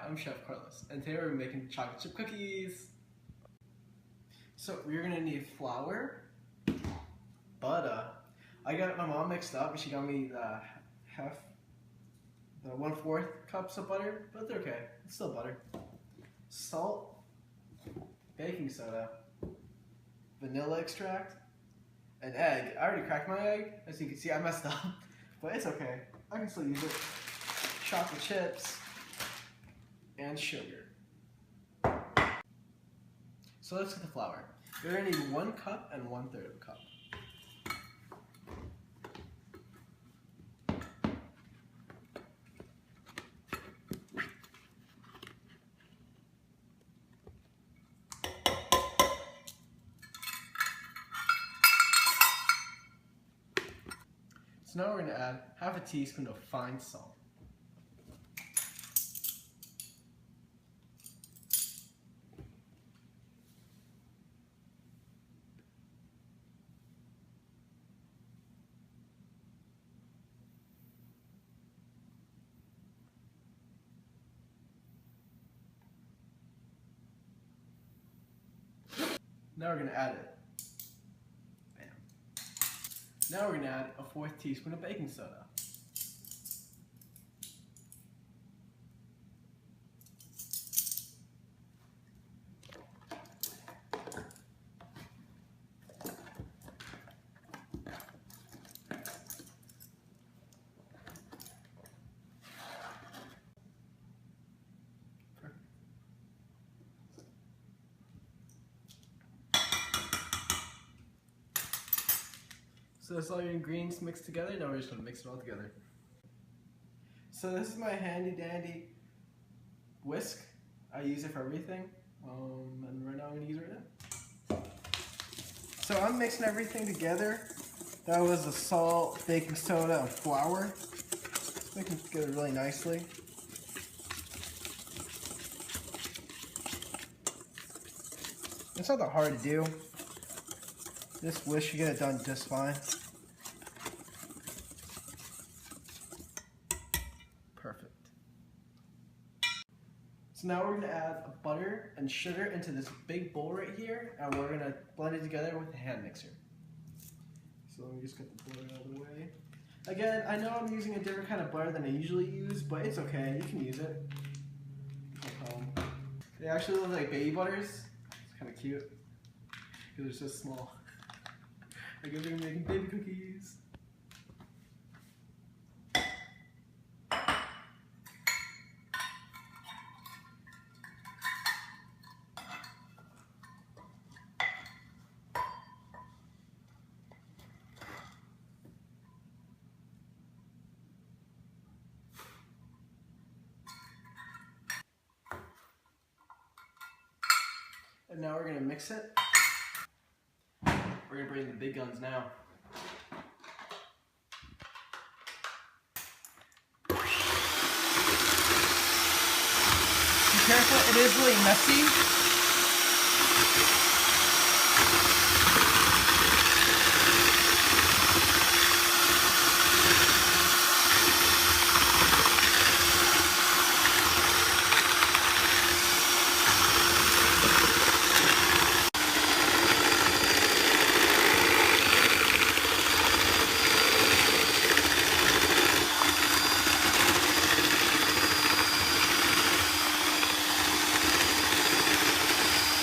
I'm Chef Carlos, and today we're making chocolate chip cookies. So we're gonna need flour, butter. I got my mom mixed up, and she got me the 1/4 cups of butter, but they're okay. It's still butter. Salt, baking soda, vanilla extract, an egg. I already cracked my egg. As you can see, I messed up, but it's okay. I can still use it. Chocolate chips, and sugar. So let's get the flour. You're gonna need 1 cup and 1/3 of a cup. So now we're gonna add 1/2 teaspoon of fine salt. Now we're going to add it. Bam. Now we're going to add 1/4 teaspoon of baking soda. So that's all your ingredients mixed together. Now we're just going to mix it all together. So this is my handy dandy whisk. I use it for everything. And right now I'm going to use it right now. So I'm mixing everything together. That was the salt, baking soda, and flour. Mixing it together really nicely. It's not that hard to do. This whisk should get it done just fine. Perfect. So now we're going to add butter and sugar into this big bowl right here, and we're going to blend it together with a hand mixer. So let me just get the butter out of the way. Again, I know I'm using a different kind of butter than I usually use, but it's okay, you can use it. No problem. They actually look like baby butters. It's kind of cute, because it's just small. I guess we're making baby cookies. And now we're going to mix it. We're going to bring in the big guns now. Be careful, it is really messy.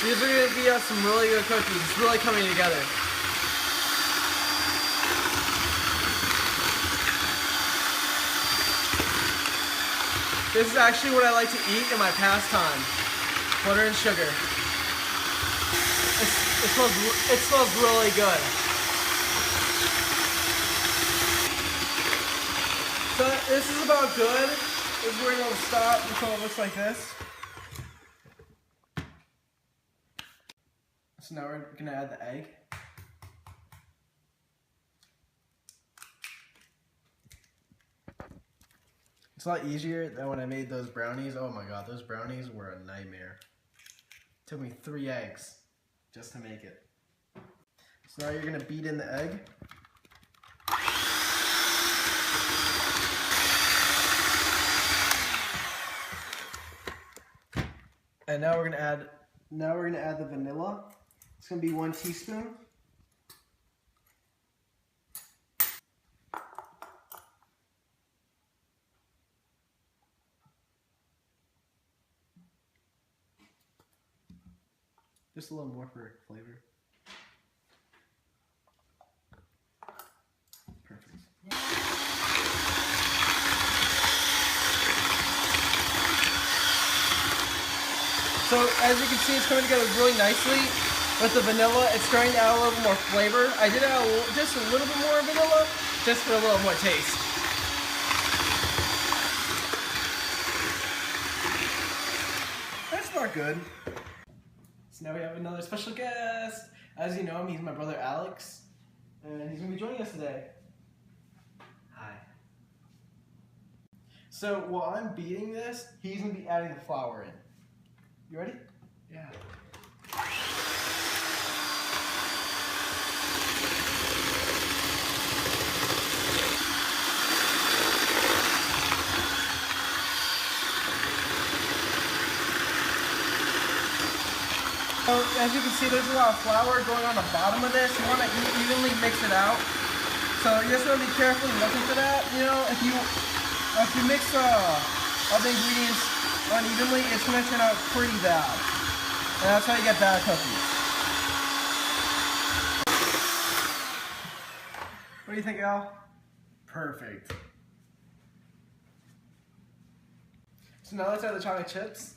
These are going to be some really good cookies. It's really coming together. This is actually what I like to eat in my pastime. Butter and sugar. It smells really good. So this is about good. This is where we're going to stop until it looks like this. So now we're going to add the egg. It's a lot easier than when I made those brownies. Oh my god, those brownies were a nightmare. It took me 3 eggs just to make it. So now you're going to beat in the egg. And now we're gonna add the vanilla. It's gonna be 1 teaspoon. Just a little more for flavor. Perfect. So as you can see, it's coming together really nicely with the vanilla. It's starting to add a little more flavor. I did add just a little bit more vanilla, just for a little more taste. That's not good. So now we have another special guest. As you know him, he's my brother Alex, and he's gonna be joining us today. Hi. So while I'm beating this, he's gonna be adding the flour in. You ready? Yeah. So as you can see, there's a lot of flour going on the bottom of this. You want to evenly mix it out. So you just want to be carefully looking for that. You know, if you mix all the ingredients unevenly, it's going to turn out pretty bad. And that's how you get bad cookies. What do you think, Al? Perfect. So now let's add the chocolate chips.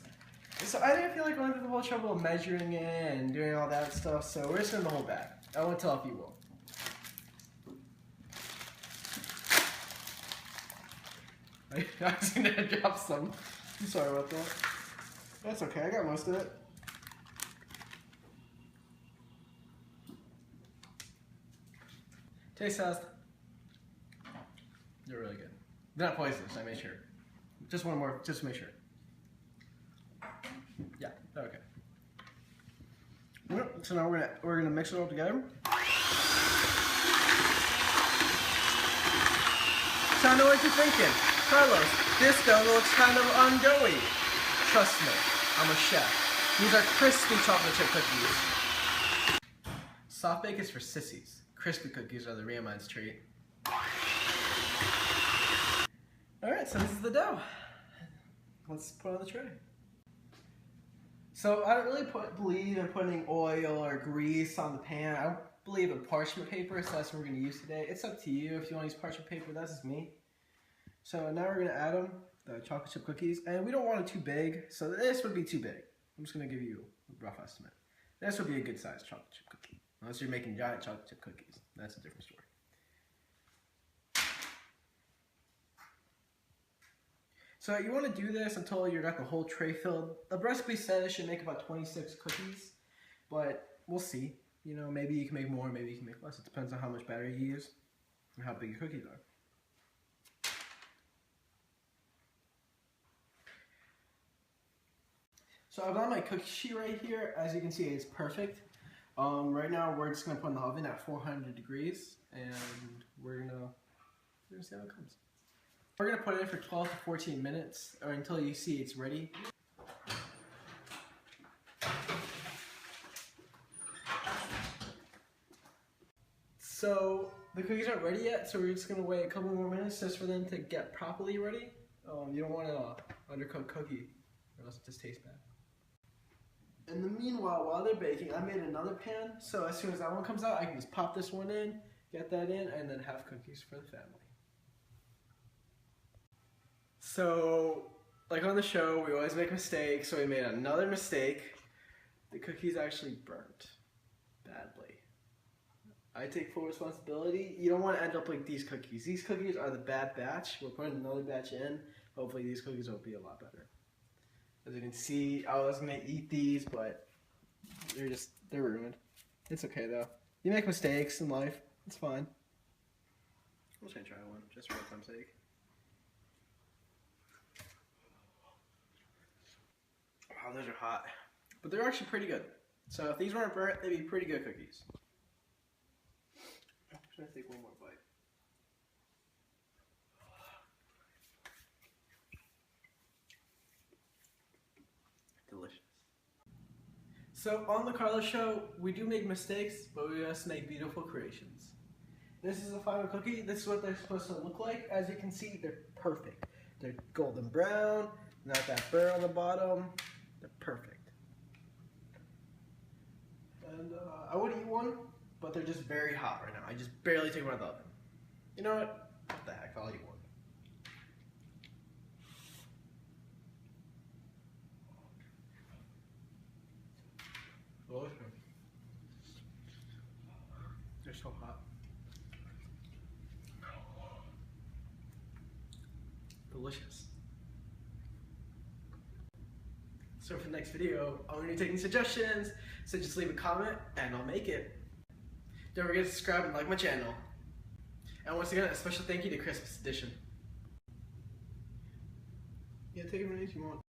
So I didn't feel like going through the whole trouble of measuring it and doing all that stuff, so we're just going to hold back. I won't tell if you will. I was going to drop some. I'm sorry about that. That's okay, I got most of it. Taste test. They're really good. They're not poisonous, I made sure. Just one more, just to make sure. Yeah, okay. Yep, so now we're gonna mix it all together. So I know what you're thinking. Carlos, this dough looks kind of undoughy. Trust me, I'm a chef. These are crispy chocolate chip cookies. Soft bake is for sissies. Crispy cookies are the real man's treat. Alright, so this is the dough. Let's put it on the tray. So I don't really believe in putting oil or grease on the pan. I don't believe in parchment paper, so that's what we're going to use today. It's up to you if you want to use parchment paper, that's just me. So now we're going to add them, the chocolate chip cookies, and we don't want it too big, so this would be too big. I'm just going to give you a rough estimate. This would be a good sized chocolate chip cookie, unless you're making giant chocolate chip cookies. That's a different story. So you want to do this until you got the whole tray filled. The recipe said it should make about 26 cookies, but we'll see. You know, maybe you can make more, maybe you can make less. It depends on how much batter you use and how big your cookies are. So I've got my cookie sheet right here. As you can see, it's perfect. Right now we're just gonna put in the oven at 400 degrees, and we're gonna see how it comes. We're going to put it in for 12 to 14 minutes, or until you see it's ready. So the cookies aren't ready yet, so we're just going to wait a couple more minutes just for them to get properly ready. You don't want an undercooked cookie, or else it just tastes bad. In the meanwhile, while they're baking, I made another pan, so as soon as that one comes out, I can just pop this one in, get that in, and then have cookies for the family. So, like on the show, we always make mistakes, so we made another mistake. The cookies actually burnt badly. I take full responsibility. You don't want to end up like these cookies. These cookies are the bad batch. We're putting another batch in. Hopefully these cookies will be a lot better. As you can see, I was going to eat these, but they're ruined. It's okay though. You make mistakes in life. It's fine. I'm just going to try one, just for time's sake. Wow, those are hot. But they're actually pretty good. So if these weren't burnt, they'd be pretty good cookies. I'm going to take one more bite. Delicious. So on the Carlos Show, we do make mistakes, but we just make beautiful creations. This is the final cookie. This is what they're supposed to look like. As you can see, they're perfect. They're golden brown, not that burr on the bottom. They're perfect. And I would eat one, but they're just very hot right now. I just barely take one out of the oven. You know what the heck, I'll eat one. Delicious. They're so hot. Delicious. So for the next video, I'm going to be taking suggestions, so just leave a comment and I'll make it. Don't forget to subscribe and like my channel. And once again, a special thank you to Christmas Edition. Yeah, take it from any you want.